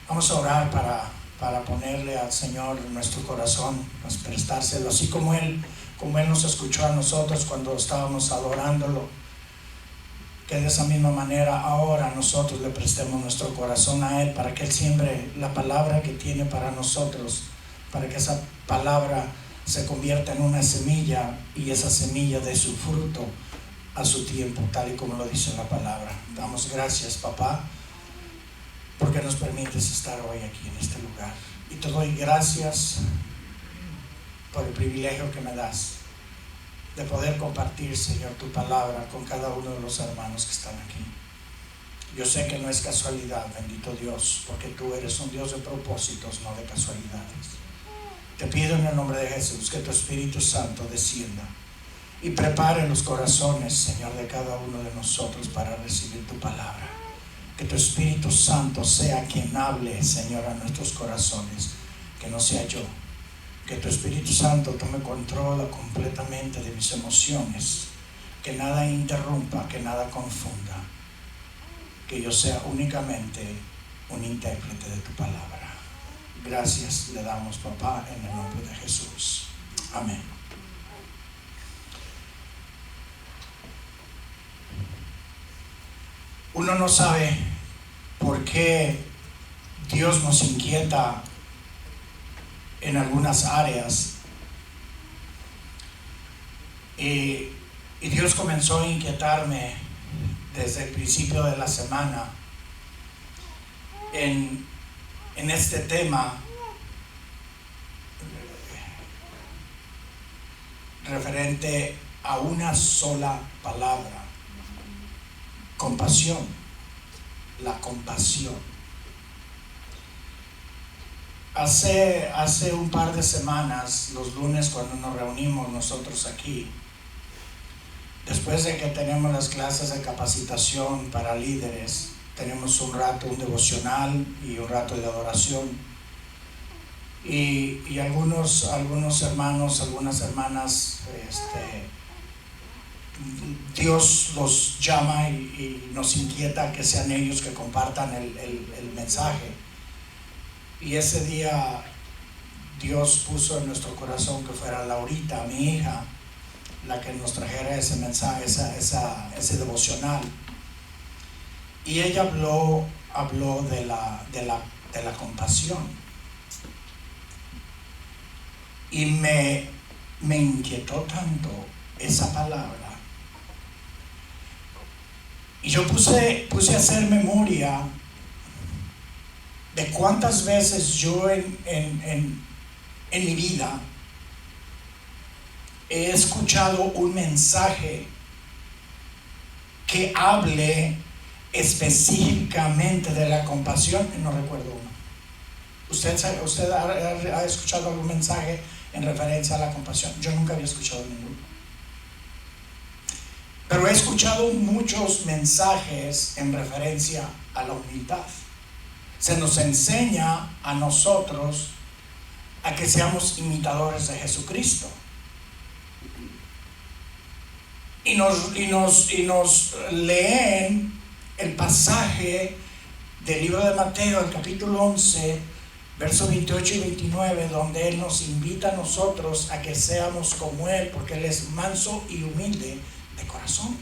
Vamos a orar para ponerle al Señor nuestro corazón, prestárselo, así como Él nos escuchó a nosotros cuando estábamos adorándolo. Que de esa misma manera ahora nosotros le prestemos nuestro corazón a Él, para que Él siembre la palabra que tiene para nosotros, para que esa palabra se convierta en una semilla y esa semilla dé su fruto a su tiempo, tal y como lo dice la palabra. Damos gracias, papá, porque nos permites estar hoy aquí en este lugar, y te doy gracias por el privilegio que me das de poder compartir, Señor, tu palabra con cada uno de los hermanos que están aquí. Yo sé que no es casualidad, bendito Dios, porque tú eres un Dios de propósitos, no de casualidades. Te pido en el nombre de Jesús que tu Espíritu Santo descienda y prepare los corazones, Señor, de cada uno de nosotros para recibir tu palabra. Que tu Espíritu Santo sea quien hable, Señor, a nuestros corazones, que no sea yo. Que tu Espíritu Santo tome control completamente de mis emociones, que nada interrumpa, que nada confunda, que yo sea únicamente un intérprete de tu palabra. Gracias le damos, papá, en el nombre de Jesús. Amén. Uno no sabe por qué Dios nos inquieta en algunas áreas, y Dios comenzó a inquietarme desde el principio de la semana en este tema referente a una sola palabra: compasión. La compasión. Hace un par de semanas, los lunes, cuando nos reunimos nosotros aquí, después de que tenemos las clases de capacitación para líderes, tenemos un rato, un devocional y un rato de adoración, y algunos hermanos, algunas hermanas, Dios los llama y nos inquieta que sean ellos que compartan el mensaje. Y ese día Dios puso en nuestro corazón que fuera Laurita, mi hija, la que nos trajera ese mensaje, ese devocional. Y ella habló de la compasión. Y me inquietó tanto esa palabra. Y yo puse a hacer memoria de cuántas veces yo en mi vida he escuchado un mensaje que hable específicamente de la compasión, y no recuerdo uno. ¿Usted ha escuchado algún mensaje en referencia a la compasión? Yo nunca había escuchado ninguno. Pero he escuchado muchos mensajes en referencia a la humildad. Se nos enseña a nosotros a que seamos imitadores de Jesucristo. Y nos leen el pasaje del libro de Mateo, el capítulo 11, versos 28 y 29, donde Él nos invita a nosotros a que seamos como Él, porque Él es manso y humilde de corazón.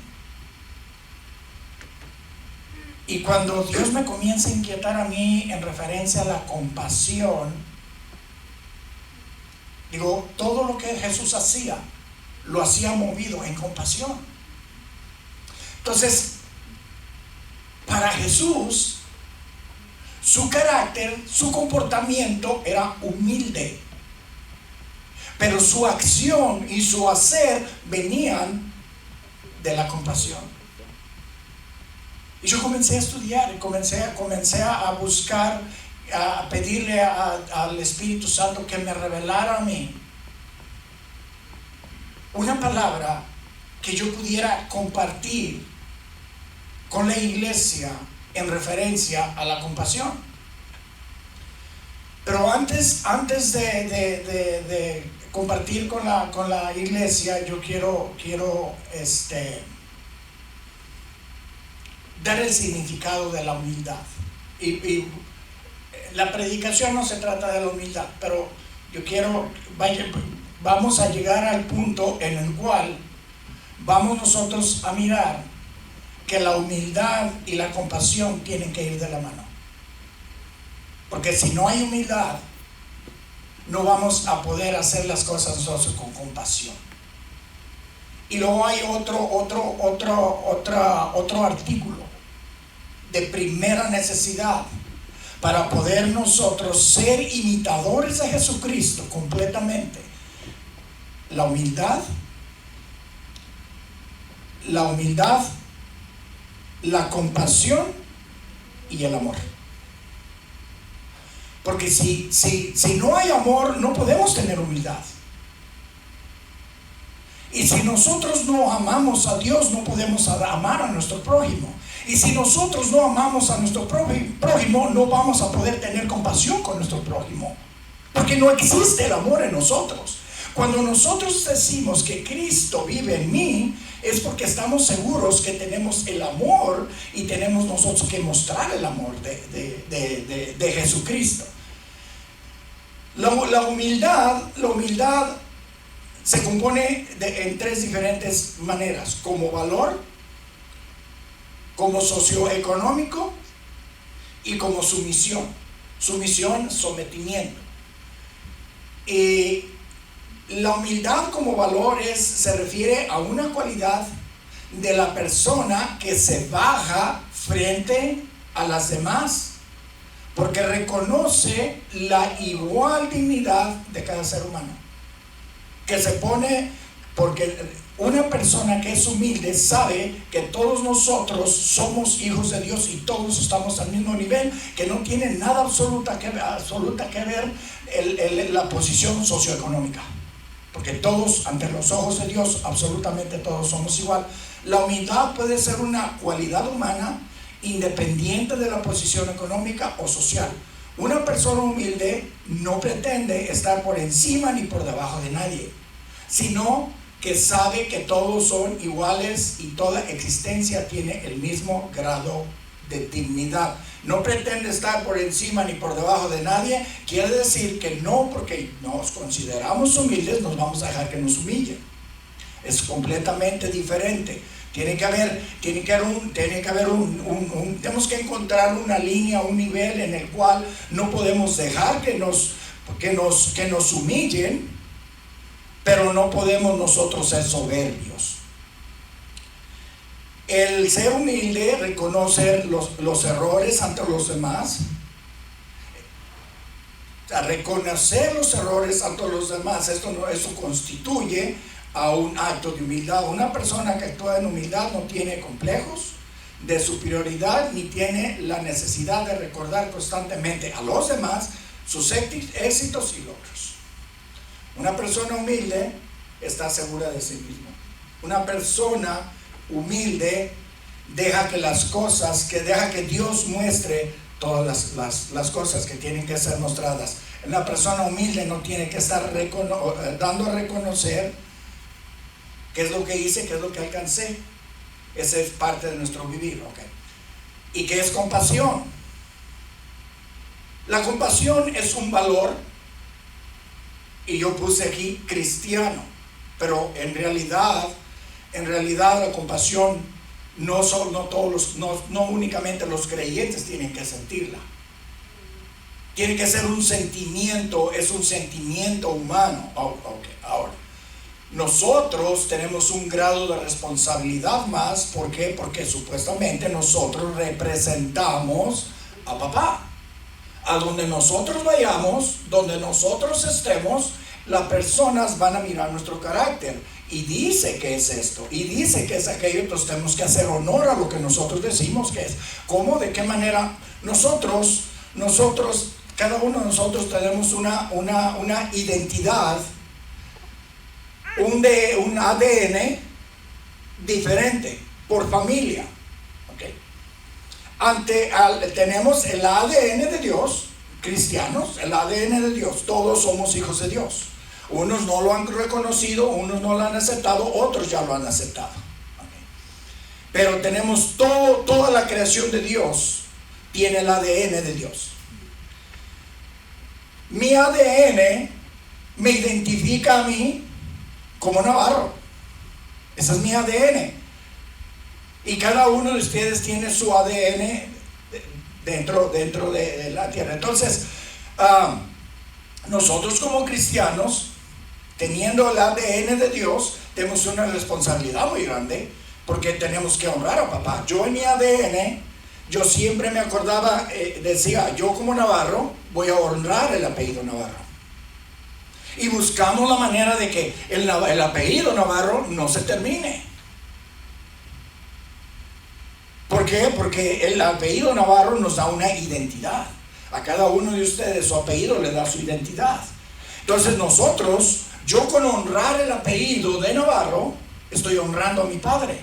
Y cuando Dios me comienza a inquietar a mí en referencia a la compasión, digo, todo lo que Jesús hacía, lo hacía movido en compasión. Entonces, para Jesús, su carácter, su comportamiento era humilde, pero su acción y su hacer venían de la compasión. Y yo comencé a estudiar y comencé a buscar, a pedirle al Espíritu Santo que me revelara a mí una palabra que yo pudiera compartir con la iglesia en referencia a la compasión. Pero antes de compartir con la iglesia, yo quiero dar el significado de la humildad. Y La predicación no se trata de la humildad, pero vamos a llegar al punto en el cual vamos nosotros a mirar que la humildad y la compasión tienen que ir de la mano. Porque si no hay humildad, no vamos a poder hacer las cosas nosotros con compasión. Y luego hay otro artículo de primera necesidad para poder nosotros ser imitadores de Jesucristo completamente. La humildad, la compasión y el amor. Porque si no hay amor, no podemos tener humildad. Y si nosotros no amamos a Dios, no podemos amar a nuestro prójimo. Y si nosotros no amamos a nuestro prójimo, no vamos a poder tener compasión con nuestro prójimo. Porque no existe el amor en nosotros. Cuando nosotros decimos que Cristo vive en mí, es porque estamos seguros que tenemos el amor y tenemos nosotros que mostrar el amor de Jesucristo. La humildad se compone en tres diferentes maneras: como valor, como socioeconómico y como sumisión. Sumisión, sometimiento. Y la humildad como valor se refiere a una cualidad de la persona que se baja frente a las demás, porque reconoce la igual dignidad de cada ser humano. Que se pone, porque una persona que es humilde sabe que todos nosotros somos hijos de Dios y todos estamos al mismo nivel, que no tiene nada absoluta que ver la posición socioeconómica, porque todos ante los ojos de Dios absolutamente todos somos igual. La humildad puede ser una cualidad humana independiente de la posición económica o social. Una persona humilde no pretende estar por encima ni por debajo de nadie, sino que sabe que todos son iguales y toda existencia tiene el mismo grado de dignidad. No pretende estar por encima ni por debajo de nadie. Quiere decir que no, porque nos consideramos humildes, nos vamos a dejar que nos humillen. Es completamente diferente. Tenemos que encontrar una línea, un nivel en el cual no podemos dejar que nos humillen, pero no podemos nosotros ser soberbios. El ser humilde, reconocer los errores ante los demás, reconocer los errores ante los demás, eso constituye a un acto de humildad. Una persona que actúa en humildad no tiene complejos de superioridad ni tiene la necesidad de recordar constantemente a los demás sus éxitos y logros. Una persona humilde está segura de sí misma. Una persona humilde deja que Dios muestre todas las cosas que tienen que ser mostradas. Una persona humilde no tiene que estar dando a reconocer qué es lo que hice, qué es lo que alcancé. Esa es parte de nuestro vivir, ¿okay? ¿Y qué es compasión? La compasión es un valor, y yo puse aquí cristiano, pero en realidad la compasión no únicamente los creyentes tienen que sentirla. Tiene que ser un sentimiento, es un sentimiento humano. Ahora, nosotros tenemos un grado de responsabilidad más. ¿Por qué? Porque supuestamente nosotros representamos a papá. A donde nosotros vayamos, donde nosotros estemos, las personas van a mirar nuestro carácter. Y dice que es esto, y dice que es aquello. Entonces tenemos que hacer honor a lo que nosotros decimos que es. ¿Cómo? ¿De qué manera? Nosotros, cada uno de nosotros tenemos una identidad, un ADN diferente por familia. Tenemos el ADN de Dios, cristianos, el ADN de Dios. Todos somos hijos de Dios. Unos no lo han reconocido, unos no lo han aceptado, otros ya lo han aceptado. Pero tenemos toda la creación de Dios tiene el ADN de Dios. Mi ADN me identifica a mí como navarro. Ese es mi ADN. Y cada uno de ustedes tiene su ADN dentro de la tierra. Entonces, nosotros como cristianos, teniendo el ADN de Dios, tenemos una responsabilidad muy grande, porque tenemos que honrar a papá. Yo en mi ADN, yo siempre me acordaba, decía, yo como navarro voy a honrar el apellido Navarro. Y buscamos la manera de que el apellido Navarro no se termine. ¿Por qué? Porque el apellido Navarro nos da una identidad. A cada uno de ustedes su apellido le da su identidad. Entonces nosotros, yo con honrar el apellido de Navarro, estoy honrando a mi padre.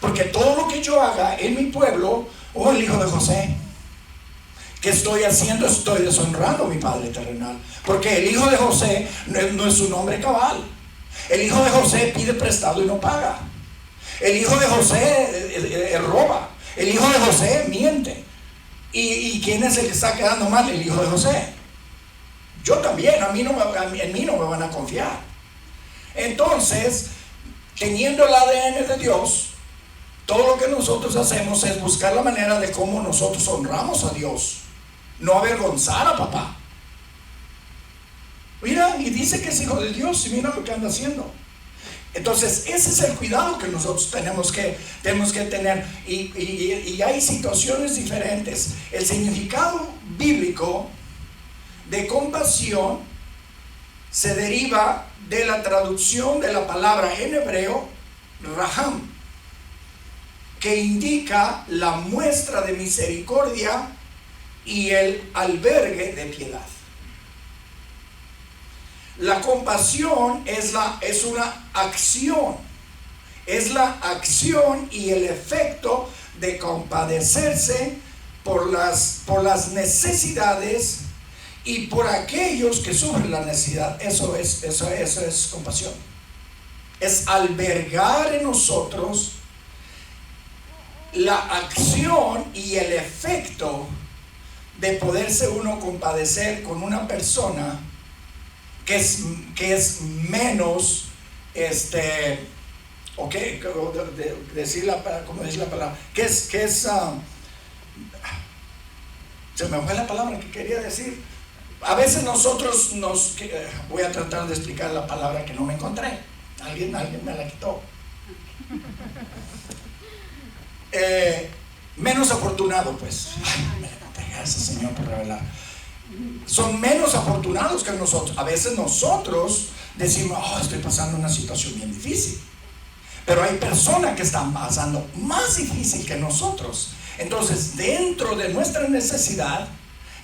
Porque todo lo que yo haga en mi pueblo, el hijo de José, ¿qué estoy haciendo? Estoy deshonrando a mi padre terrenal. Porque el hijo de José no es su nombre cabal. El hijo de José pide prestado y no paga. El hijo de José roba. El hijo de José miente. ¿Y quién es el que está quedando mal? El hijo de José. Yo también, en mí no me van a confiar. Entonces, teniendo el ADN de Dios, todo lo que nosotros hacemos es buscar la manera de cómo nosotros honramos a Dios, no avergonzar a papá. Mira, y dice que es hijo de Dios, y mira lo que anda haciendo. Entonces, ese es el cuidado que nosotros tenemos que tener. Y hay situaciones diferentes. El significado bíblico de compasión se deriva de la traducción de la palabra en hebreo raham, que indica la muestra de misericordia y el albergue de piedad. La compasión es una acción, es la acción y el efecto de compadecerse por las necesidades y por aquellos que sufren la necesidad. Eso es compasión. Es albergar en nosotros la acción y el efecto de poderse uno compadecer con una persona que es menos, ¿cómo decir la palabra? Se me fue la palabra que quería decir. A veces nosotros voy a tratar de explicar la palabra que no me encontré. Alguien me la quitó. Menos afortunado, pues. Gracias, Señor, por revelar. Son menos afortunados que nosotros. A veces nosotros decimos, estoy pasando una situación bien difícil, pero hay personas que están pasando más difícil que nosotros. Entonces, dentro de nuestra necesidad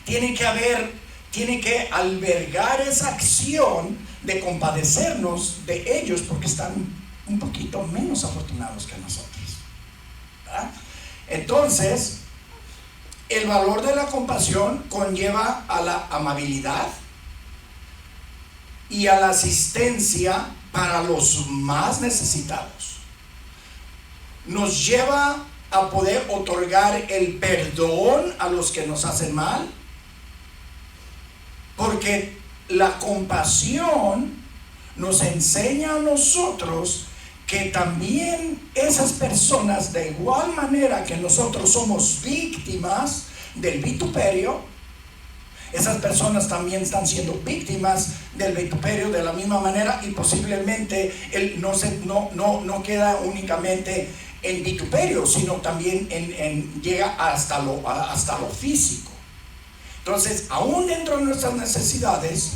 tiene que albergar esa acción de compadecernos de ellos, porque están un poquito menos afortunados que nosotros, ¿verdad? Entonces, el valor de la compasión conlleva a la amabilidad y a la asistencia para los más necesitados. Nos lleva a poder otorgar el perdón a los que nos hacen mal, porque la compasión nos enseña a nosotros que también esas personas, de igual manera que nosotros somos víctimas del vituperio, esas personas también están siendo víctimas del vituperio de la misma manera, y posiblemente no queda únicamente en vituperio, sino también llega hasta lo físico. Entonces, aún dentro de nuestras necesidades,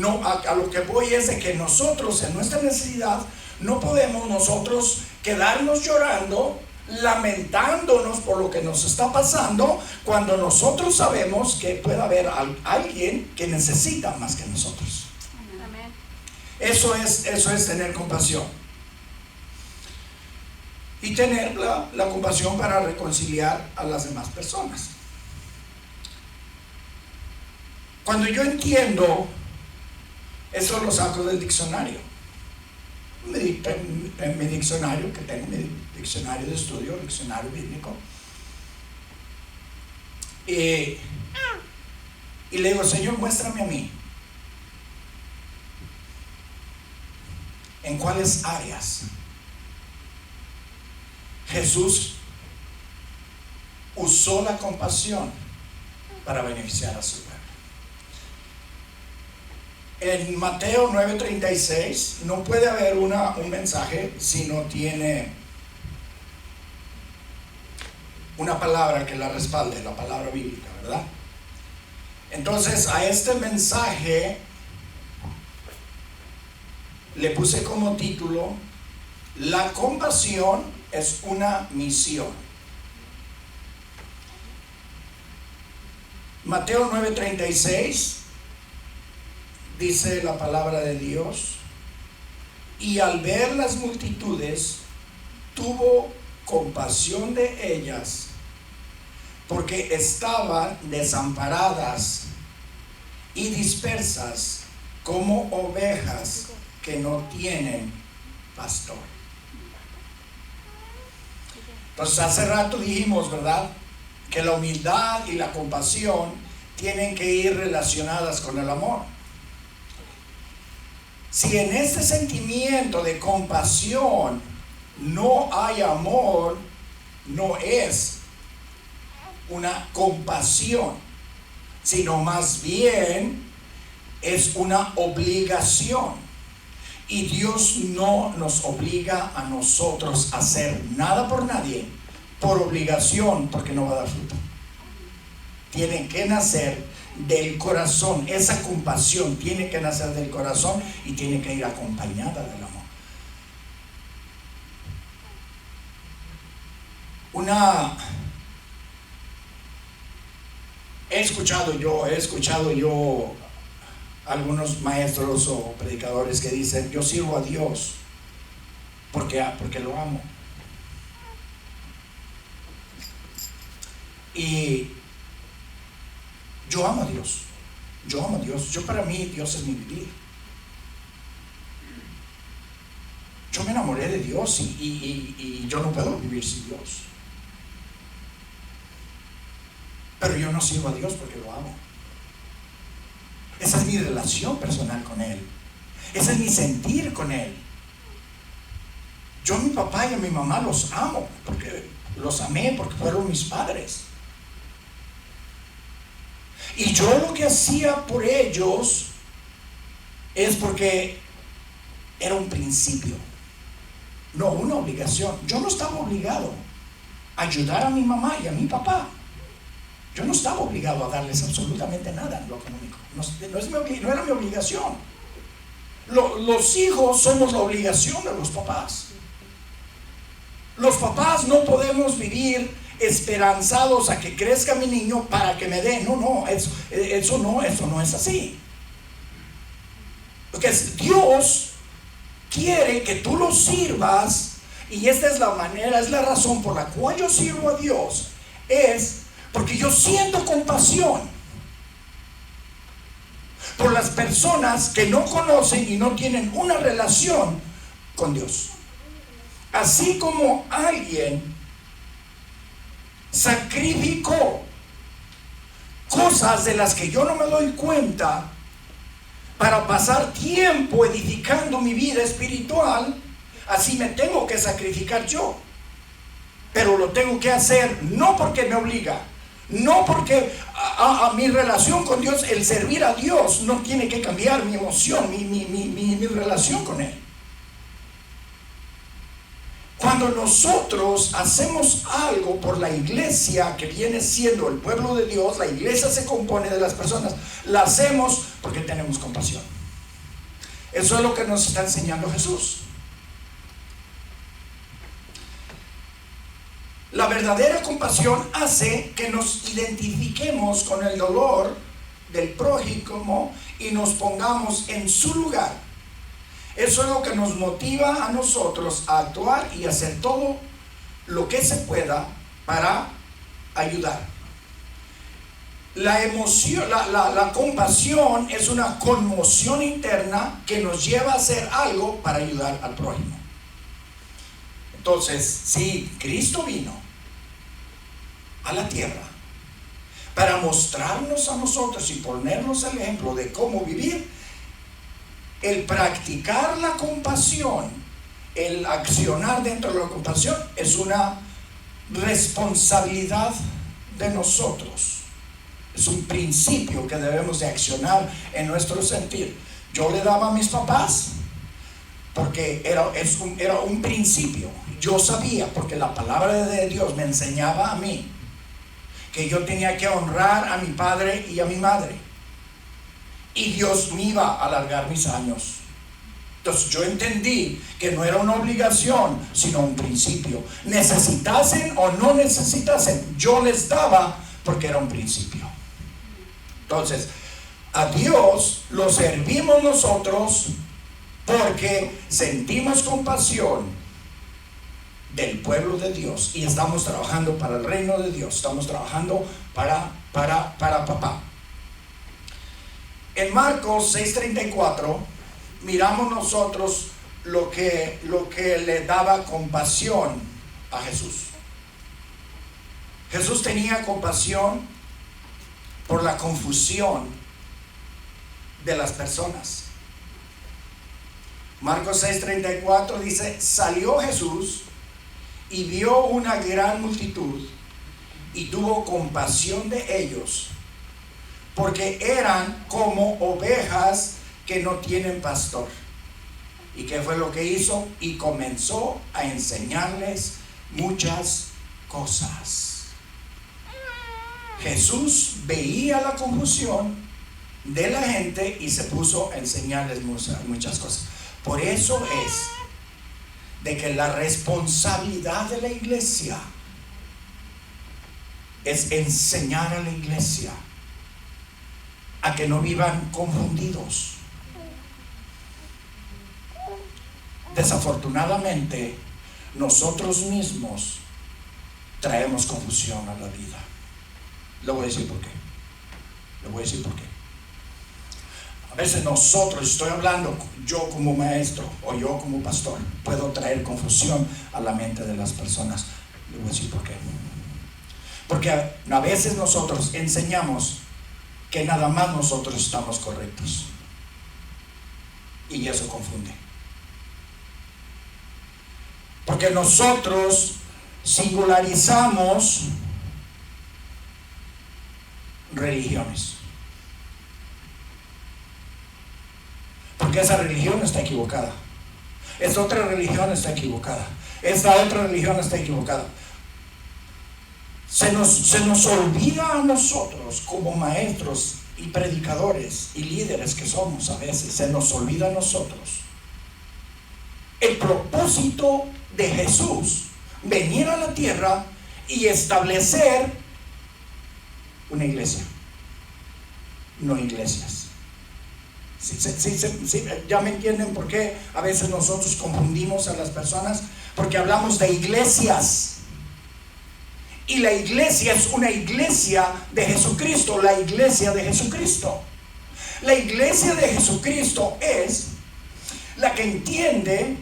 a lo que voy es de que nosotros en nuestra necesidad no podemos nosotros quedarnos llorando, lamentándonos por lo que nos está pasando, cuando nosotros sabemos que puede haber alguien que necesita más que nosotros. Amén. Eso es tener compasión. Y tener la compasión para reconciliar a las demás personas. Cuando yo entiendo, eso lo saco del diccionario. En mi diccionario, que tengo mi diccionario de estudio, diccionario bíblico, y Y le digo, Señor, muéstrame a mí. ¿En cuáles áreas Jesús usó la compasión para beneficiar a su pueblo? En Mateo 9:36 no puede haber un mensaje si no tiene una palabra que la respalde, la palabra bíblica, ¿verdad? Entonces a este mensaje le puse como título: la compasión es una misión. Mateo 9:36 dice la palabra de Dios: y al ver las multitudes tuvo compasión de ellas, porque estaban desamparadas y dispersas como ovejas que no tienen pastor. Entonces hace rato dijimos, ¿verdad?, que la humildad y la compasión tienen que ir relacionadas con el amor. Si en este sentimiento de compasión no hay amor, no es una compasión, sino más bien es una obligación. Y Dios no nos obliga a nosotros a hacer nada por nadie por obligación, porque no va a dar fruto. Tiene que nacer del corazón. Esa compasión tiene que nacer del corazón y tiene que ir acompañada del amor. He escuchado yo algunos maestros o predicadores que dicen: yo sirvo a Dios porque lo amo. Y yo amo a Dios. Para mí Dios es mi vivir. Yo me enamoré de Dios y yo no puedo vivir sin Dios. Pero yo no sirvo a Dios porque lo amo. Esa es mi relación personal con Él. Ese es mi sentir con Él. Yo a mi papá y a mi mamá los amo, porque los amé, porque fueron mis padres. Y yo lo que hacía por ellos es porque era un principio, no una obligación. Yo no estaba obligado a ayudar a mi mamá y a mi papá. Yo no estaba obligado a darles absolutamente nada en lo económico. No era mi obligación. Los hijos somos la obligación de los papás. Los papás no podemos vivir esperanzados a que crezca mi niño para que me dé. Eso no es así. Porque Dios quiere que tú lo sirvas, y esta es la manera, es la razón por la cual yo sirvo a Dios, es porque yo siento compasión por las personas que no conocen y no tienen una relación con Dios. Así como alguien sacrificó cosas de las que yo no me doy cuenta para pasar tiempo edificando mi vida espiritual, así me tengo que sacrificar yo. Pero lo tengo que hacer no porque me obliga, no porque a mi relación con Dios, el servir a Dios no tiene que cambiar mi emoción, mi relación con Él. Cuando nosotros hacemos algo por la iglesia, que viene siendo el pueblo de Dios, la iglesia se compone de las personas, la hacemos porque tenemos compasión. Eso es lo que nos está enseñando Jesús. La verdadera compasión hace que nos identifiquemos con el dolor del prójimo y nos pongamos en su lugar. Eso es lo que nos motiva a nosotros a actuar y hacer todo lo que se pueda para ayudar. La emoción, la compasión es una conmoción interna que nos lleva a hacer algo para ayudar al prójimo. Entonces, si Cristo vino a la tierra para mostrarnos a nosotros y ponernos el ejemplo de cómo vivir. El practicar la compasión, el accionar dentro de la compasión, es una responsabilidad de nosotros. Es un principio que debemos de accionar en nuestro sentir. Yo le daba a mis papás porque era un principio. Yo sabía, porque la palabra de Dios me enseñaba a mí que yo tenía que honrar a mi padre y a mi madre, y Dios me iba a alargar mis años. Entonces yo entendí que no era una obligación, sino un principio. Necesitasen o no necesitasen, yo les daba porque era un principio. Entonces, a Dios lo servimos nosotros porque sentimos compasión del pueblo de Dios y estamos trabajando para el reino de Dios, estamos trabajando para papá. En Marcos 6:34 miramos nosotros lo que le daba compasión a Jesús. Jesús tenía compasión por la confusión de las personas. Marcos 6:34 dice: salió Jesús y vio una gran multitud y tuvo compasión de ellos, porque eran como ovejas que no tienen pastor. ¿Y qué fue lo que hizo? Y comenzó a enseñarles muchas cosas. Jesús veía la confusión de la gente y se puso a enseñarles muchas cosas. Por eso es de que la responsabilidad de la iglesia es enseñar a la iglesia a que no vivan confundidos. Desafortunadamente, nosotros mismos traemos confusión a la vida. Le voy a decir por qué. A veces nosotros, estoy hablando yo como maestro o yo como pastor, puedo traer confusión a la mente de las personas. Le voy a decir por qué. Porque a veces nosotros enseñamos que nada más nosotros estamos correctos, y eso confunde. Porque nosotros singularizamos religiones. Porque esa religión está equivocada. Esta otra religión está equivocada. Esta otra religión está equivocada. Se nos olvida a nosotros como maestros y predicadores y líderes que somos a veces. Se nos olvida a nosotros el propósito de Jesús: venir a la tierra y establecer una iglesia, no iglesias. Sí, ya me entienden por qué a veces nosotros confundimos a las personas, porque hablamos de iglesias. Y la iglesia es una iglesia de Jesucristo, la iglesia de Jesucristo. La iglesia de Jesucristo es la que entiende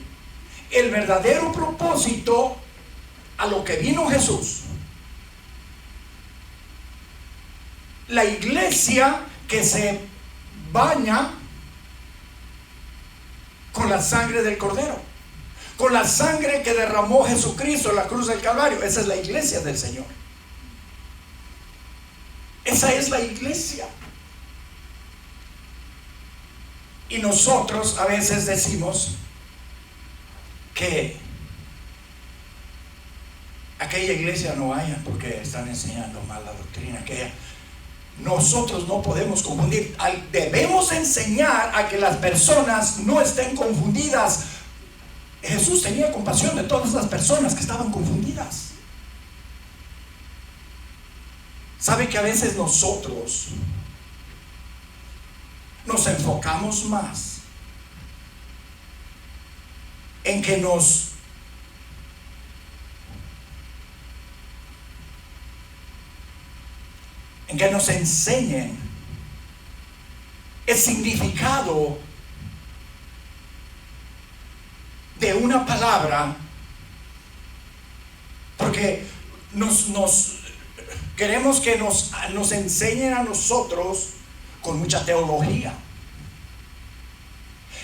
el verdadero propósito a lo que vino Jesús. La iglesia que se baña con la sangre del Cordero, con la sangre que derramó Jesucristo en la cruz del Calvario. Esa es la iglesia del Señor. Esa es la iglesia. Y nosotros a veces decimos que aquella iglesia no vayan porque están enseñando mala doctrina. Nosotros no podemos confundir. Debemos enseñar a que las personas no estén confundidas. Jesús tenía compasión de todas las personas que estaban confundidas. ¿Sabe que a veces nosotros nos enfocamos más en que nos enseñen el significado de una palabra? Porque queremos que nos enseñen a nosotros con mucha teología.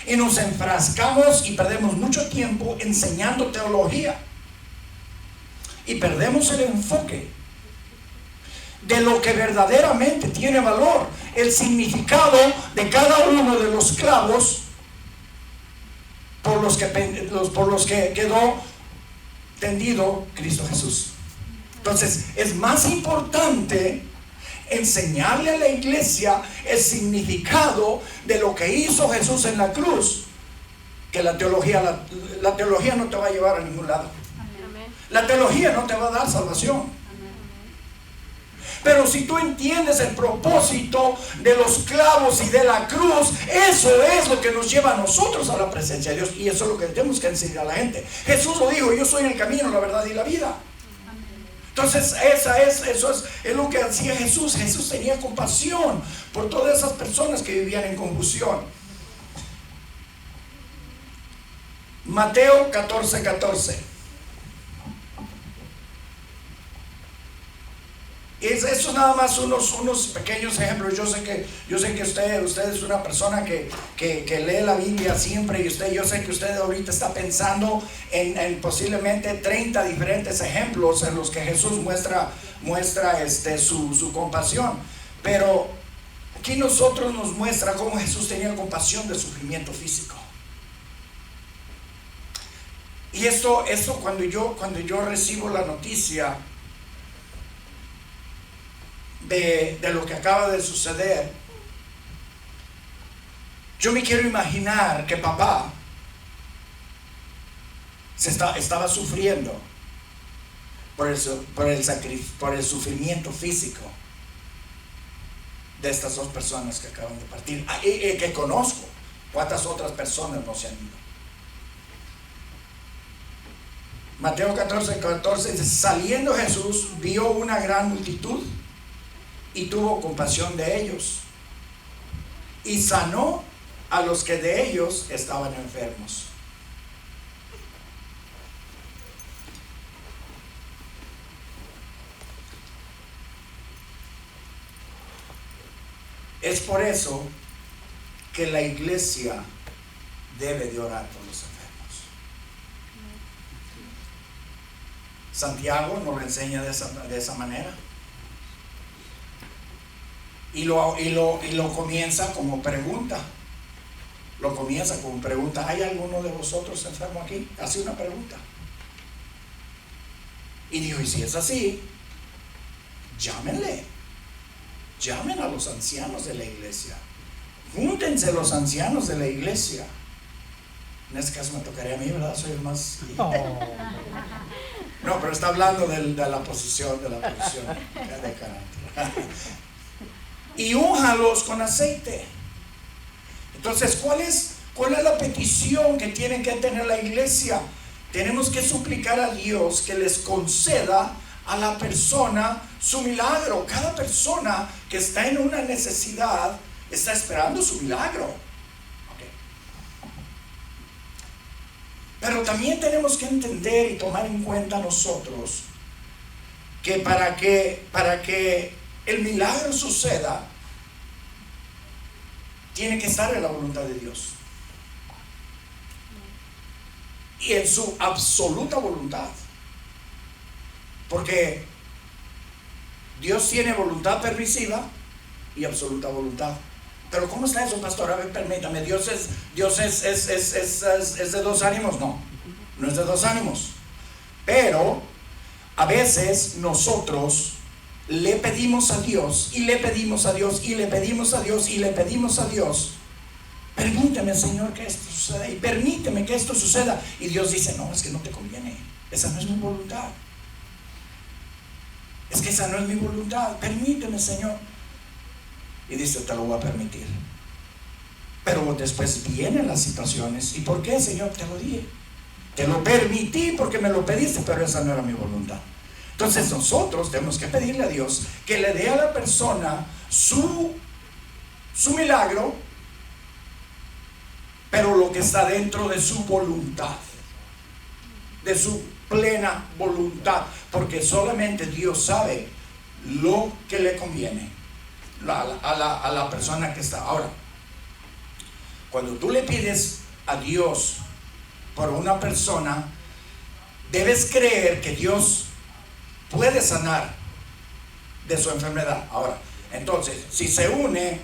Y nos enfrascamos y perdemos mucho tiempo enseñando teología. Y perdemos el enfoque de lo que verdaderamente tiene valor, el significado de cada uno de los clavos por los que quedó tendido Cristo Jesús. Entonces es más importante enseñarle a la iglesia el significado de lo que hizo Jesús en la cruz que la teología. La teología no te va a llevar a ningún lado. La teología no te va a dar salvación. Pero si tú entiendes el propósito de los clavos y de la cruz, eso es lo que nos lleva a nosotros a la presencia de Dios. Y eso es lo que tenemos que enseñar a la gente. Jesús lo dijo: yo soy el camino, la verdad y la vida. Entonces eso es lo que hacía Jesús. Jesús tenía compasión por todas esas personas que vivían en confusión. Mateo 14:14. Eso nada más unos pequeños ejemplos. Yo sé que usted es una persona que lee la Biblia siempre, y yo sé que usted ahorita está pensando en posiblemente 30 diferentes ejemplos en los que Jesús muestra su compasión. Pero aquí nosotros nos muestra cómo Jesús tenía compasión del sufrimiento físico. Y esto cuando yo recibo la noticia de lo que acaba de suceder, yo me quiero imaginar que papá estaba sufriendo por el sufrimiento físico de estas dos personas que acaban de partir, que conozco. ¿Cuántas otras personas no se han ido? Mateo 14:14 dice: saliendo Jesús vio una gran multitud y tuvo compasión de ellos, y sanó a los que de ellos estaban enfermos. Es por eso que la iglesia debe de orar por los enfermos. Santiago nos lo enseña de esa manera. Y lo comienza como pregunta. ¿Hay alguno de vosotros enfermo aquí? Hace una pregunta. Y dijo: y si es así, llamen a los ancianos de la iglesia, júntense los ancianos de la iglesia. En este caso me tocaría a mí, ¿verdad? Soy el más... No, pero está hablando de la posición de carácter. Y únjalos con aceite. Entonces, ¿cuál es la petición que tiene que tener la iglesia? Tenemos que suplicar a Dios que les conceda a la persona su milagro. Cada persona que está en una necesidad está esperando su milagro. Okay. Pero también tenemos que entender y tomar en cuenta nosotros que para que el milagro suceda, tiene que estar en la voluntad de Dios y en su absoluta voluntad, porque Dios tiene voluntad permisiva y absoluta voluntad. Pero ¿cómo está eso, pastor? A ver, permítame. ¿Dios es de dos ánimos? No es de dos ánimos. Pero a veces nosotros le pedimos a Dios, y le pedimos a Dios, y le pedimos a Dios, y le pedimos a Dios: permíteme, Señor, que esto suceda, y permíteme que esto suceda. Y Dios dice: no, es que no te conviene, esa no es mi voluntad. Es que esa no es mi voluntad, permíteme, Señor. Y dice: te lo voy a permitir. Pero después vienen las situaciones: ¿y por qué, Señor? Te lo dije, te lo permití porque me lo pediste, pero esa no era mi voluntad. Entonces nosotros tenemos que pedirle a Dios que le dé a la persona su milagro, pero lo que está dentro de su voluntad, de su plena voluntad, porque solamente Dios sabe lo que le conviene a la persona que está. Ahora, cuando tú le pides a Dios por una persona, debes creer que Dios puede sanar de su enfermedad. Ahora, entonces, si se une,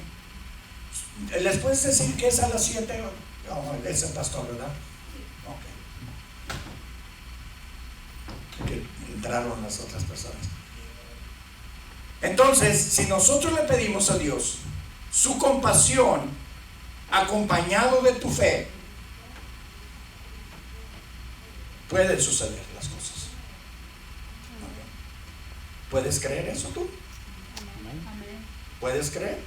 ¿les puedes decir que es a las 7? Oh, es el pastor, ¿verdad? Ok. Que entraron las otras personas. Entonces, si nosotros le pedimos a Dios su compasión acompañado de tu fe, pueden suceder las cosas. ¿Puedes creer eso tú? ¿Puedes creer?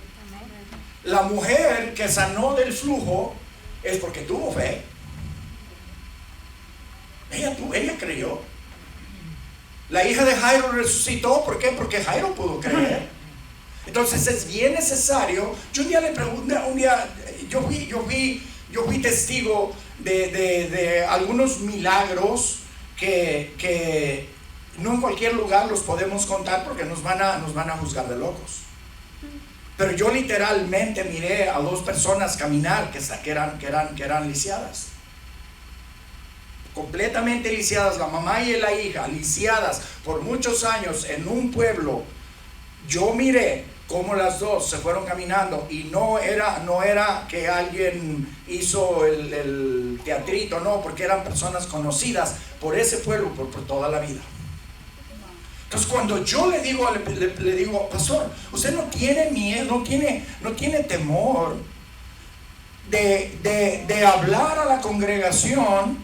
La mujer que sanó del flujo es porque tuvo fe. Ella creyó. La hija de Jairo resucitó. ¿Por qué? Porque Jairo pudo creer. Entonces es bien necesario. Yo un día le pregunté, yo fui testigo de algunos milagros que no en cualquier lugar los podemos contar porque nos van a juzgar de locos. Pero yo literalmente miré a 2 personas caminar que eran lisiadas. Completamente lisiadas, la mamá y la hija, lisiadas por muchos años en un pueblo. Yo miré cómo las 2 se fueron caminando y no era que alguien hizo el teatrito, no, porque eran personas conocidas por ese pueblo por toda la vida. Entonces cuando yo le digo, pastor, usted no tiene miedo, no tiene temor de hablar a la congregación,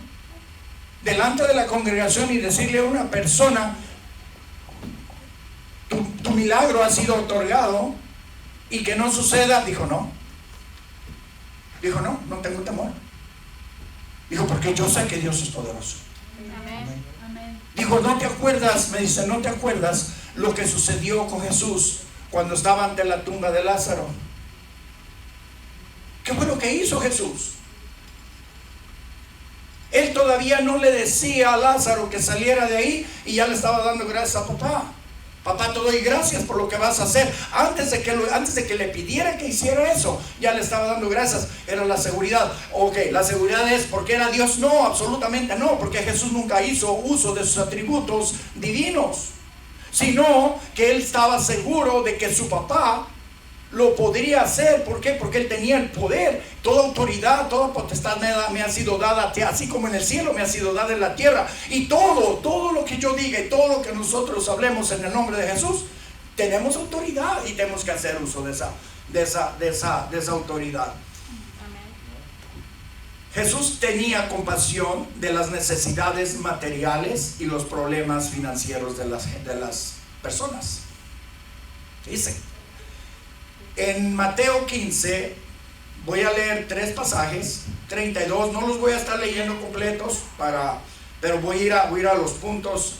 delante de la congregación, y decirle a una persona, tu milagro ha sido otorgado, y que no suceda. Dijo, no, no tengo temor. Dijo, porque yo sé que Dios es poderoso. Amén. Dijo, ¿no te acuerdas? Me dice, ¿no te acuerdas lo que sucedió con Jesús cuando estaba ante la tumba de Lázaro? ¿Qué fue lo que hizo Jesús? Él todavía no le decía a Lázaro que saliera de ahí y ya le estaba dando gracias a papá. Papá, te doy gracias por lo que vas a hacer. Antes de que le pidiera que hiciera eso, ya le estaba dando gracias. Era la seguridad. Ok, la seguridad es porque era Dios. No, absolutamente no, porque Jesús nunca hizo uso de sus atributos divinos, sino que él estaba seguro de que su papá lo podría hacer. ¿Por qué? Porque él tenía el poder. Toda autoridad, toda potestad me ha sido dada, así como en el cielo me ha sido dada en la tierra. Y todo lo que yo diga y todo lo que nosotros hablemos en el nombre de Jesús, tenemos autoridad y tenemos que hacer uso de esa autoridad. Jesús tenía compasión de las necesidades materiales y los problemas financieros de las personas. Dice en Mateo 15, voy a leer 3 pasajes, 32, no los voy a estar leyendo completos, pero voy a ir a los puntos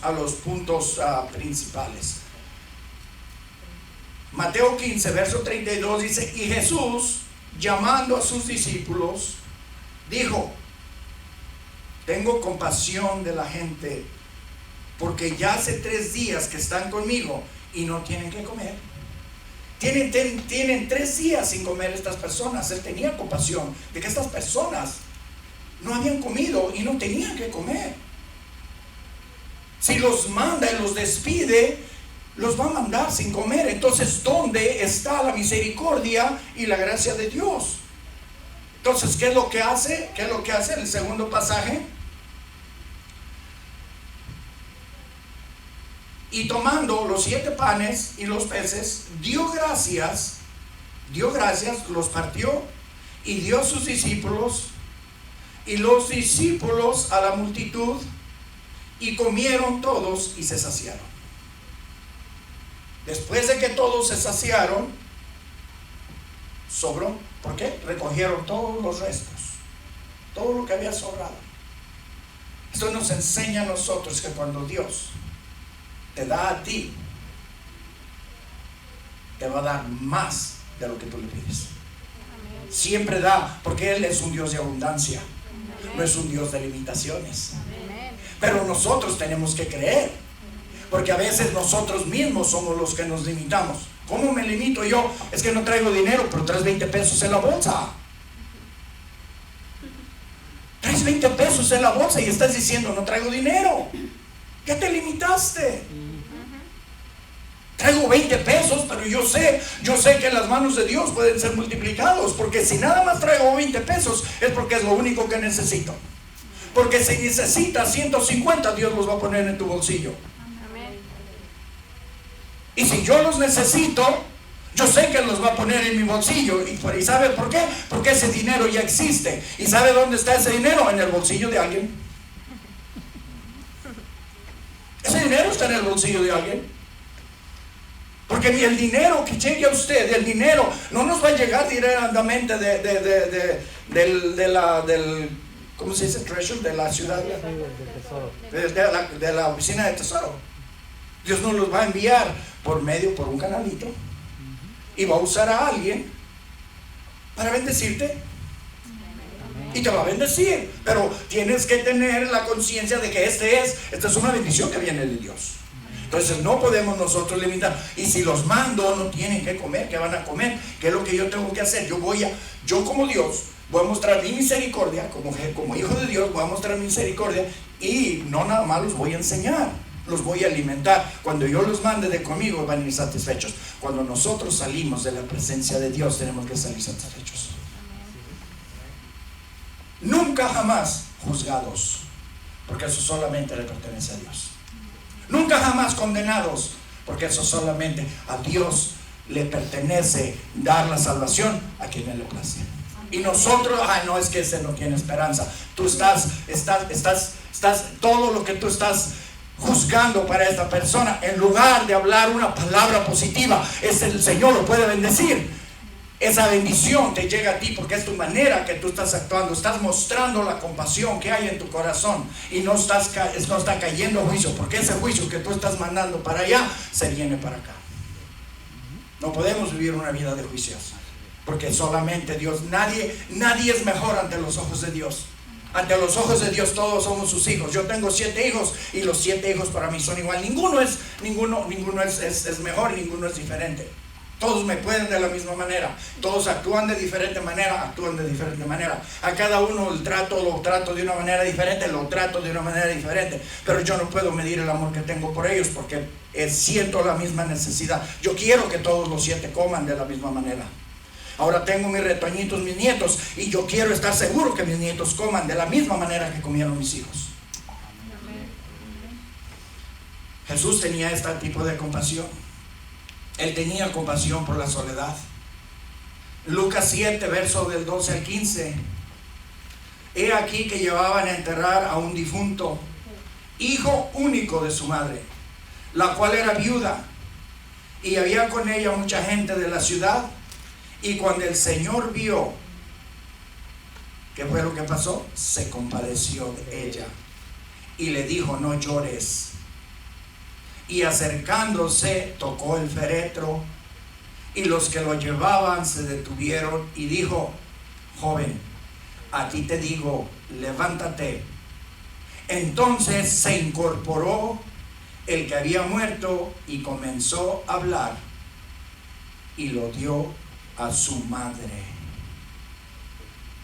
principales. Mateo 15, verso 32 dice, y Jesús, llamando a sus discípulos, dijo, tengo compasión de la gente, porque ya hace 3 días que están conmigo y no tienen que comer. Tienen 3 días sin comer estas personas. Él tenía compasión de que estas personas no habían comido y no tenían que comer. Si los manda y los despide, los va a mandar sin comer. Entonces, ¿dónde está la misericordia y la gracia de Dios? Entonces, ¿qué es lo que hace? ¿Qué es lo que hace en el segundo pasaje? Y tomando los 7 panes y los peces, dio gracias, los partió y dio a sus discípulos, y los discípulos a la multitud, y comieron todos y se saciaron. Después de que todos se saciaron, sobró. ¿Por qué? Recogieron todos los restos, todo lo que había sobrado. Esto nos enseña a nosotros que cuando Dios te da a ti, te va a dar más de lo que tú le pides. Amén. Siempre da, porque Él es un Dios de abundancia. Amén. No es un Dios de limitaciones. Amén. Pero nosotros tenemos que creer, Porque a veces nosotros mismos somos los que nos limitamos. ¿Cómo me limito yo? Es que no traigo dinero, pero traes 20 pesos en la bolsa. Traes 20 pesos en la bolsa y estás diciendo, no traigo dinero. Ya te limitaste. Traigo 20 pesos, pero yo sé que las manos de Dios pueden ser multiplicados. Porque si nada más traigo 20 pesos, es porque es lo único que necesito. Porque si necesitas 150, Dios los va a poner en tu bolsillo. Y si yo los necesito, yo sé que los va a poner en mi bolsillo. ¿Y sabe por qué? Porque ese dinero ya existe. ¿Y sabe dónde está ese dinero? En el bolsillo de alguien. Ese dinero está en el bolsillo de alguien. Porque el dinero que llegue a usted, el dinero no nos va a llegar directamente del ¿cómo se dice? Treasure, de la ciudad, de la oficina de tesoro. Dios nos los va a enviar por un canalito, y va a usar a alguien para bendecirte, y te va a bendecir. Pero tienes que tener la conciencia de que esta es una bendición que viene de Dios. Entonces no podemos nosotros limitar. Y si los mando, no tienen que comer. ¿Qué van a comer? ¿Qué es lo que yo tengo que hacer? Yo como Dios voy a mostrar mi misericordia, como hijo de Dios voy a mostrar misericordia, y no nada más los voy a enseñar, los voy a alimentar. Cuando yo los mande de conmigo, van a ir satisfechos. Cuando nosotros salimos de la presencia de Dios, tenemos que salir satisfechos. Nunca jamás juzgados, porque eso solamente le pertenece a Dios. Nunca jamás condenados, porque eso solamente a Dios le pertenece dar la salvación a quien Él le place. Y nosotros, no, es que ese no tiene esperanza. Tú estás todo lo que tú estás juzgando para esta persona, en lugar de hablar una palabra positiva, el Señor lo puede bendecir. Esa bendición te llega a ti porque es tu manera que tú estás actuando. Estás mostrando la compasión que hay en tu corazón, y no está cayendo juicio, porque ese juicio que tú estás mandando para allá se viene para acá. No podemos vivir una vida de juicios, porque solamente Dios, nadie es mejor ante los ojos de Dios. Ante los ojos de Dios todos somos sus hijos. Yo tengo 7 hijos, y los 7 hijos para mí son igual. Ninguno es mejor, y ninguno es diferente. Todos me pueden de la misma manera. Todos actúan de diferente manera. A cada uno lo trato de una manera diferente, pero yo no puedo medir el amor que tengo por ellos, porque siento la misma necesidad. Yo quiero que todos los 7 coman de la misma manera. Ahora tengo mis retoñitos, mis nietos, y yo quiero estar seguro que mis nietos coman de la misma manera que comieron mis hijos. Jesús tenía este tipo de compasión. Él tenía compasión por la soledad. Lucas 7, verso del 12 al 15. He aquí que llevaban a enterrar a un difunto, hijo único de su madre, la cual era viuda, y había con ella mucha gente de la ciudad. Y cuando el Señor vio, ¿qué fue lo que pasó? Se compadeció de ella y le dijo: no llores. Y acercándose, tocó el féretro, y los que lo llevaban se detuvieron, y dijo: joven, a ti te digo, levántate. Entonces se incorporó el que había muerto y comenzó a hablar, y lo dio a su madre.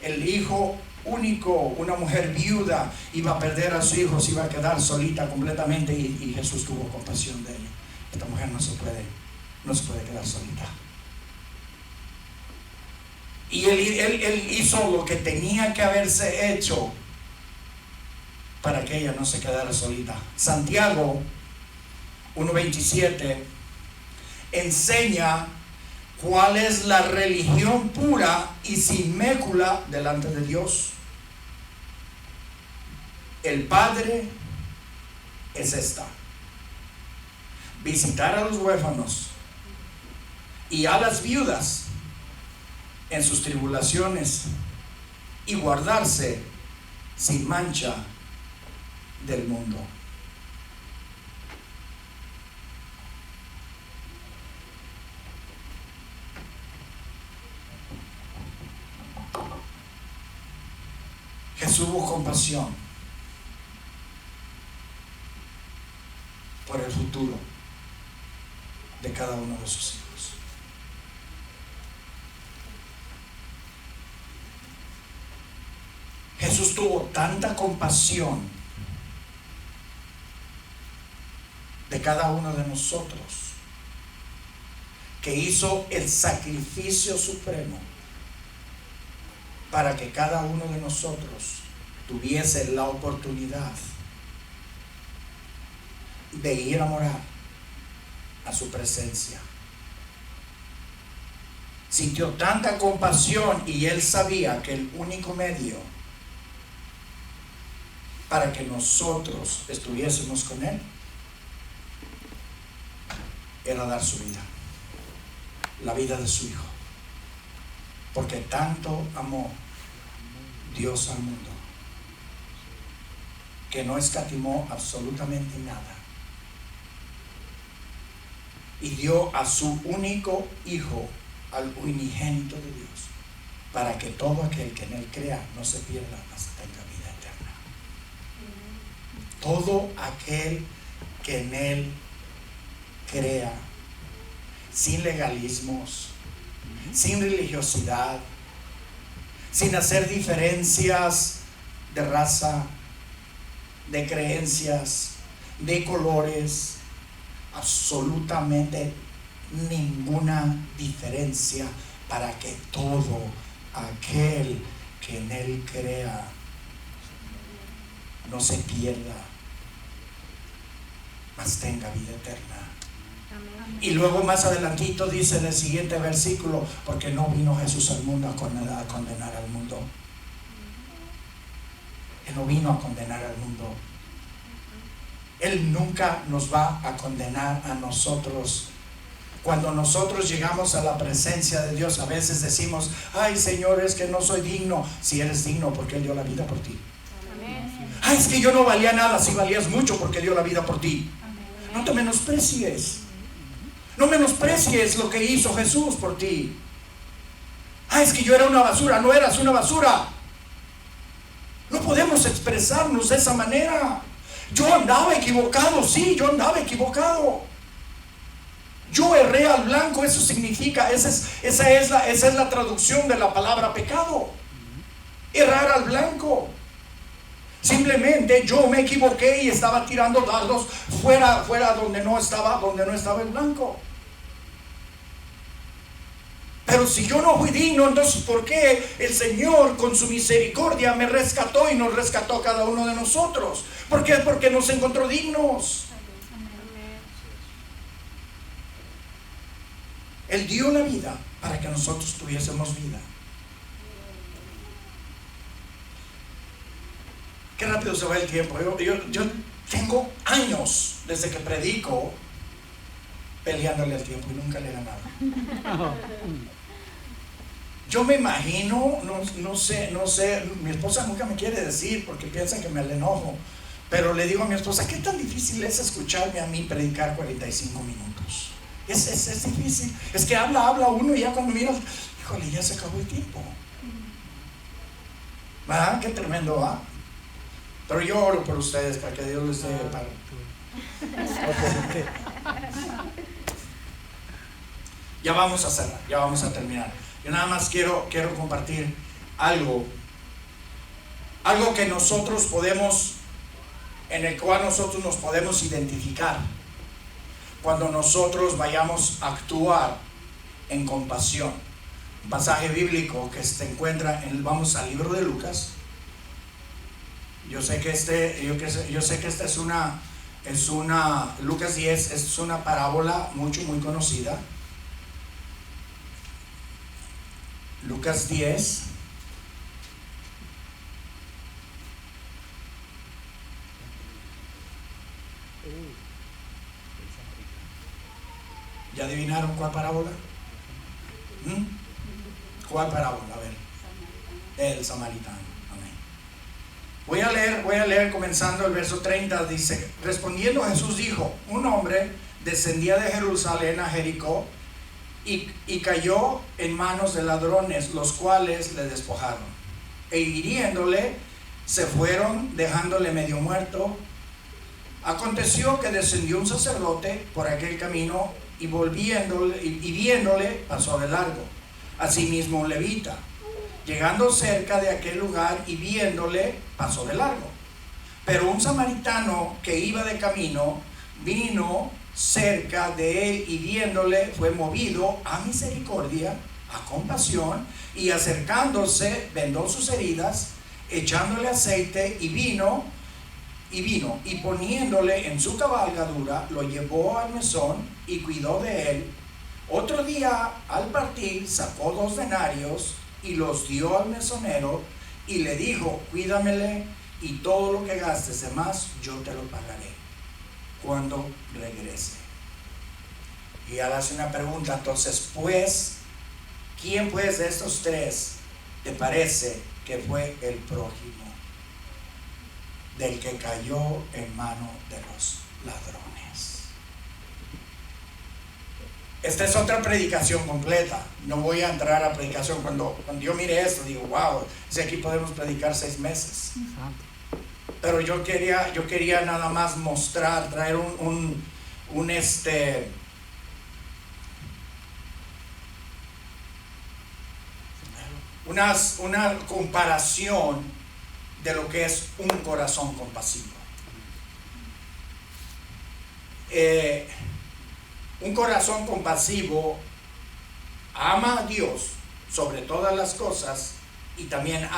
El hijo único, una mujer viuda, iba a perder a su hijo, se iba a quedar solita completamente, y Jesús tuvo compasión de ella. Esta mujer no se puede quedar solita. Y él hizo lo que tenía que haberse hecho para que ella no se quedara solita. Santiago 1:27 enseña cuál es la religión pura y sin mécula delante de Dios. El Padre es esta: visitar a los huérfanos y a las viudas en sus tribulaciones, y guardarse sin mancha del mundo. Jesús tuvo compasión por el futuro de cada uno de sus hijos. Jesús tuvo tanta compasión de cada uno de nosotros que hizo el sacrificio supremo para que cada uno de nosotros tuviese la oportunidad de ir a morar a su presencia. Sintió tanta compasión y él sabía que el único medio para que nosotros estuviésemos con él era dar su vida, la vida de su hijo, porque tanto amó Dios al mundo que no escatimó absolutamente nada y dio a su único hijo, al unigénito de Dios, para que todo aquel que en él crea no se pierda, mas tenga vida eterna. Todo aquel que en él crea, sin legalismos, sin religiosidad, sin hacer diferencias de raza, de creencias, de colores, absolutamente ninguna diferencia, para que todo aquel que en él crea no se pierda, mas tenga vida eterna. Amén. Y luego más adelantito dice en el siguiente versículo, porque no vino Jesús al mundo a condenar al mundo. Él no vino a condenar al mundo. Él nunca nos va a condenar a nosotros. Cuando nosotros llegamos a la presencia de Dios, a veces decimos: ay, Señor, es que no soy digno. Si eres digno, porque Él dio la vida por ti. Amén. Ay, es que yo no valía nada. Si valías mucho, porque dio la vida por ti. Amén. No te menosprecies. No menosprecies lo que hizo Jesús por ti. Ay, es que yo era una basura. No eras una basura. No podemos expresarnos de esa manera. Yo andaba equivocado, sí, yo andaba equivocado. Yo erré al blanco, eso significa, esa es la traducción de la palabra pecado. Errar al blanco. Simplemente yo me equivoqué y estaba tirando dardos fuera donde no estaba el blanco. Pero si yo no fui digno, entonces ¿por qué el Señor con su misericordia me rescató y nos rescató a cada uno de nosotros? ¿Por qué? Porque nos encontró dignos. Él dio la vida para que nosotros tuviésemos vida. Qué rápido se va el tiempo. Yo tengo años desde que predico peleándole al tiempo y nunca le he ganado. Yo me imagino, no sé, mi esposa nunca me quiere decir porque piensa que me le enojo, pero le digo a mi esposa: ¿qué tan difícil es escucharme a mí predicar 45 minutos? Es difícil. Es que habla uno y ya cuando miras, híjole, ya se acabó el tiempo. ¿Verdad? Qué tremendo, ¿va? Pero yo oro por ustedes para que Dios les dé para... Ya vamos a cerrar, ya vamos a terminar. Yo nada más quiero compartir algo que nosotros podemos, en el cual nosotros nos podemos identificar cuando nosotros vayamos a actuar en compasión. Un pasaje bíblico que se encuentra vamos al libro de Lucas. Yo sé que esta es una Lucas 10 es una parábola muy conocida. Lucas 10. ¿Ya adivinaron cuál parábola? ¿Cuál parábola? A ver. El samaritano. Amén. Voy a leer comenzando el verso 30. Dice: respondiendo Jesús dijo: un hombre descendía de Jerusalén a Jericó y cayó en manos de ladrones, los cuales le despojaron, e hiriéndole se fueron, dejándole medio muerto. Aconteció que descendió un sacerdote por aquel camino y viéndole pasó de largo. Asimismo un levita, llegando cerca de aquel lugar y viéndole pasó de largo. Pero un samaritano que iba de camino vino cerca de él y viéndole fue movido a misericordia, a compasión, y acercándose vendó sus heridas, echándole aceite y vino y poniéndole en su cabalgadura lo llevó al mesón y cuidó de él. Otro día al partir sacó 2 denarios y los dio al mesonero y le dijo: cuídamele, y todo lo que gastes de más yo te lo pagaré cuando regrese. Y ahora hace una pregunta, entonces, pues, ¿quién pues de estos 3 te parece que fue el prójimo del que cayó en mano de los ladrones? Esta es otra predicación completa. No voy a entrar a predicación. Cuando yo mire esto, digo, wow, si aquí podemos predicar 6 meses. Pero yo quería nada más mostrar, traer una comparación de lo que es un corazón compasivo. Un corazón compasivo ama a Dios sobre todas las cosas y también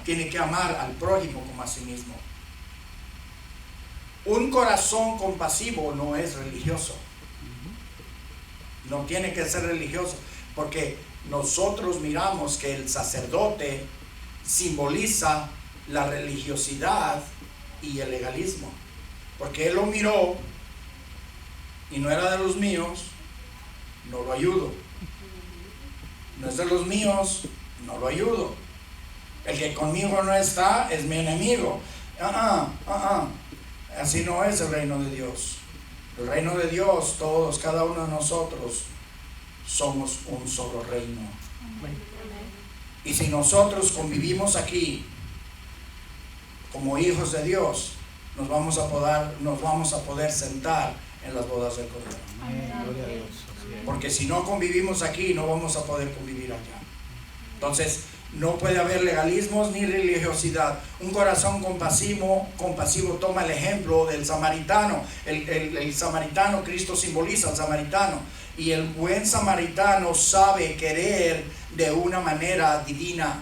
tiene que amar al prójimo como a sí mismo. Un corazón compasivo no es religioso. No tiene que ser religioso, porque nosotros miramos que el sacerdote simboliza la religiosidad y el legalismo, porque él lo miró y no era de los míos, no lo ayudo. No es de los míos, no lo ayudo. El que conmigo no está es mi enemigo. Así no es el reino de Dios. El reino de Dios, todos, cada uno de nosotros somos un solo reino. Y si nosotros convivimos aquí como hijos de Dios, nos vamos a poder sentar en las bodas del Cordero. Gloria a Dios. Porque si no convivimos aquí, no vamos a poder convivir allá. Entonces, no puede haber legalismos ni religiosidad. Un corazón compasivo toma el ejemplo del samaritano. El samaritano, Cristo simboliza al samaritano. Y el buen samaritano sabe querer de una manera divina.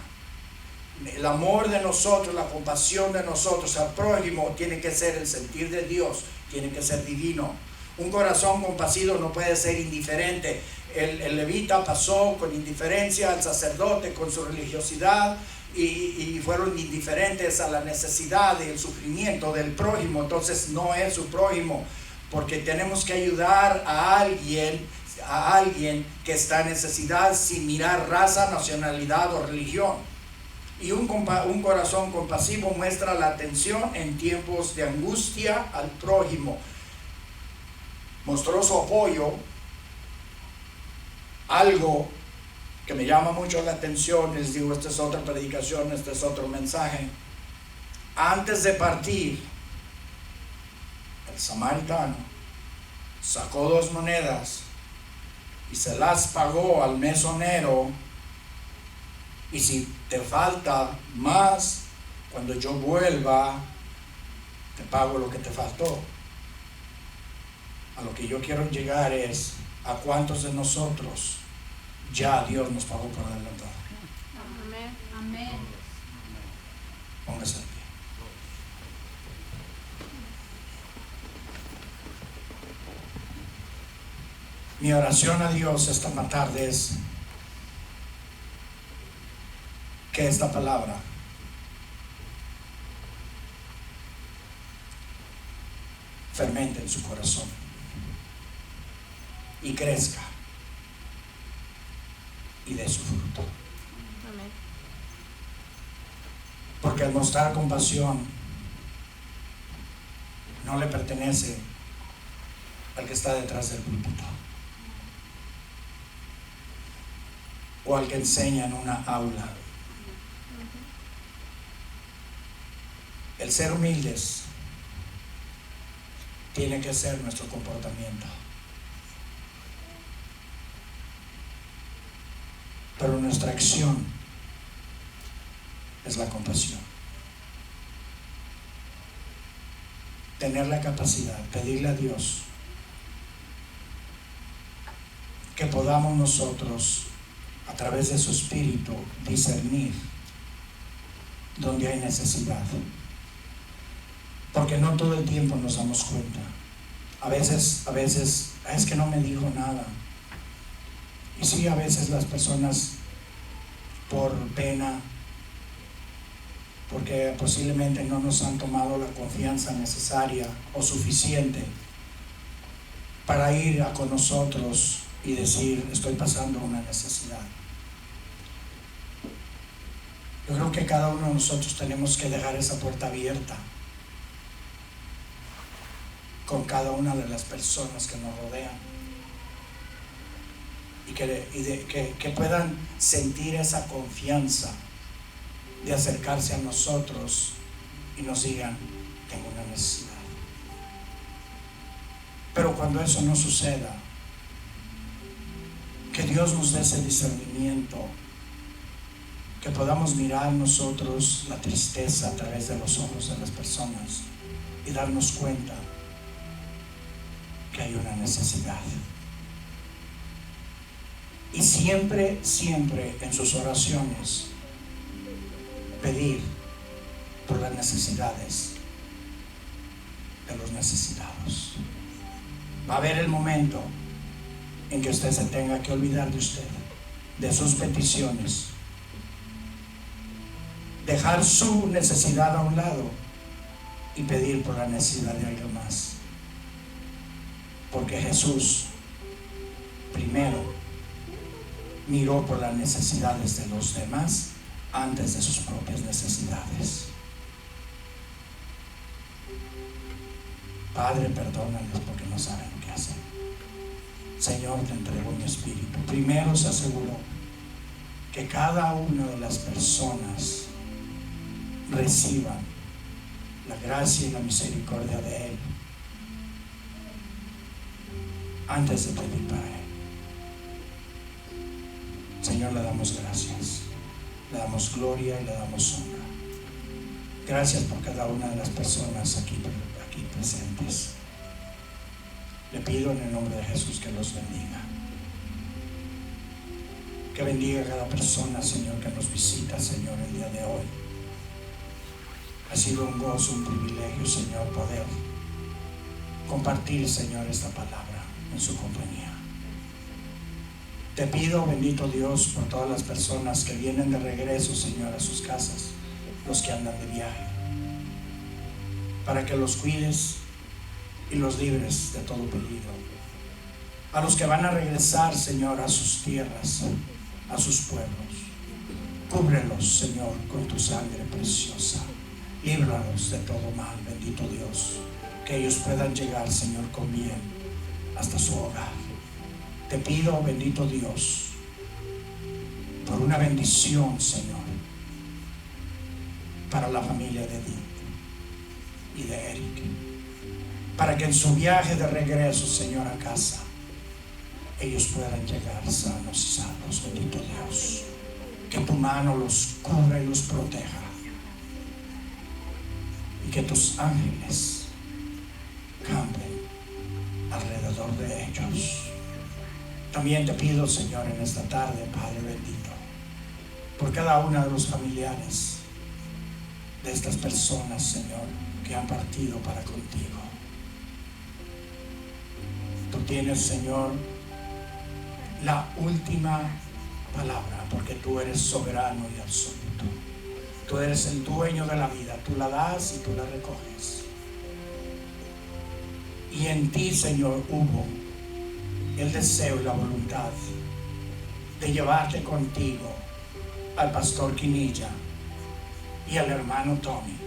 El amor de nosotros, la compasión de nosotros al prójimo tiene que ser el sentir de Dios, tiene que ser divino. Un corazón compasivo no puede ser indiferente. El levita pasó con indiferencia al sacerdote con su religiosidad y fueron indiferentes a la necesidad y el sufrimiento del prójimo. Entonces no es su prójimo, porque tenemos que ayudar a alguien que está en necesidad sin mirar raza, nacionalidad o religión. Y un corazón compasivo muestra la atención en tiempos de angustia al prójimo. Mostró su apoyo. Algo que me llama mucho la atención, les digo, esta es otra predicación, este es otro mensaje. Antes de partir, el samaritano sacó 2 monedas y se las pagó al mesonero. Y si te falta más, cuando yo vuelva, te pago lo que te faltó. A lo que yo quiero llegar es a cuántos de nosotros ya Dios nos pagó por adelantado. Amén. Amén. Póngase de pie. Mi oración a Dios esta tarde es que esta palabra fermente en su corazón y crezca y dé su fruto. Amén. Porque al mostrar compasión no le pertenece al que está detrás del púlpito o al que enseña en una aula. El ser humildes tiene que ser nuestro comportamiento. Pero nuestra acción es la compasión. Tener la capacidad, pedirle a Dios que podamos nosotros, a través de su Espíritu, discernir donde hay necesidad. Porque no todo el tiempo nos damos cuenta. A veces es que no me dijo nada. Y sí, a veces las personas, por pena, porque posiblemente no nos han tomado la confianza necesaria o suficiente para ir con nosotros y decir, estoy pasando una necesidad. Yo creo que cada uno de nosotros tenemos que dejar esa puerta abierta con cada una de las personas que nos rodean y que puedan sentir esa confianza de acercarse a nosotros y nos digan, tengo una necesidad. Pero cuando eso no suceda, que Dios nos dé ese discernimiento, que podamos mirar nosotros la tristeza a través de los ojos de las personas y darnos cuenta que hay una necesidad. Y siempre en sus oraciones pedir por las necesidades de los necesitados. Va a haber el momento en que usted se tenga que olvidar de usted, de sus peticiones, dejar su necesidad a un lado y pedir por la necesidad de alguien más. Porque Jesús primero miró por las necesidades de los demás antes de sus propias necesidades. Padre, perdónalos porque no saben lo que hacen. Señor, te entrego mi espíritu. Primero se aseguró que cada una de las personas reciban la gracia y la misericordia de Él antes de pedir para Él. Señor, le damos gracias, le damos gloria y le damos honra. Gracias por cada una de las personas aquí presentes. Le pido en el nombre de Jesús que los bendiga. Que bendiga a cada persona, Señor, que nos visita, Señor, el día de hoy. Ha sido un gozo, un privilegio, Señor, poder compartir, Señor, esta palabra en su compañía. Te pido, bendito Dios, por todas las personas que vienen de regreso, Señor, a sus casas, los que andan de viaje, para que los cuides y los libres de todo peligro. A los que van a regresar, Señor, a sus tierras, a sus pueblos, cúbrelos, Señor, con tu sangre preciosa. Líbralos de todo mal, bendito Dios, que ellos puedan llegar, Señor, con bien hasta su hogar. Te pido, bendito Dios, por una bendición, Señor, para la familia de Edith y de Eric, para que en su viaje de regreso, Señor, a casa, ellos puedan llegar sanos y salvos, bendito Dios. Que tu mano los cubra y los proteja, y que tus ángeles campen alrededor de ellos. También te pido, Señor, en esta tarde, Padre bendito, por cada una de los familiares de estas personas, Señor, que han partido para contigo. Tú tienes, Señor, la última palabra, porque tú eres soberano y absoluto. Tú eres el dueño de la vida, tú la das y tú la recoges. Y en ti, Señor, hubo el deseo y la voluntad de llevarte contigo al pastor Quinilla y al hermano Tony.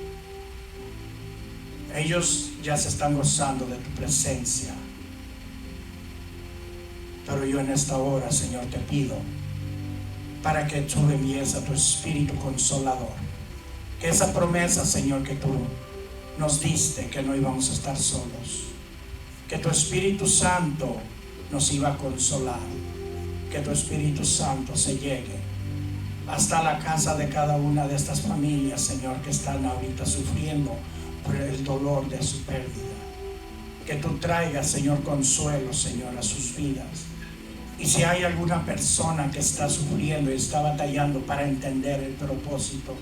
Ellos ya se están gozando de tu presencia, pero yo en esta hora, Señor, te pido para que tú envíes a tu Espíritu Consolador, que esa promesa, Señor, que tú nos diste, que no íbamos a estar solos, que tu Espíritu Santo nos iba a consolar, que tu Espíritu Santo se llegue hasta la casa de cada una de estas familias, Señor, que están ahorita sufriendo por el dolor de su pérdida. Que tú traigas, Señor, consuelo, Señor, a sus vidas. Y si hay alguna persona que está sufriendo y está batallando para entender el propósito,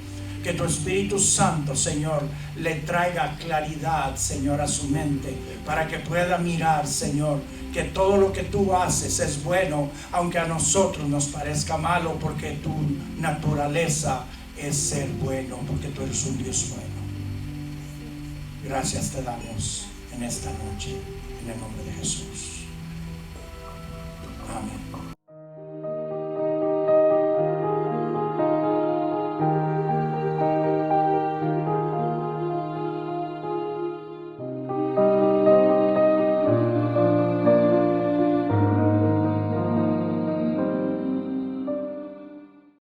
que tu Espíritu Santo, Señor, le traiga claridad, Señor, a su mente, para que pueda mirar, Señor, que todo lo que tú haces es bueno, aunque a nosotros nos parezca malo, porque tu naturaleza es ser bueno, porque tú eres un Dios bueno. Gracias te damos en esta noche, en el nombre de Jesús.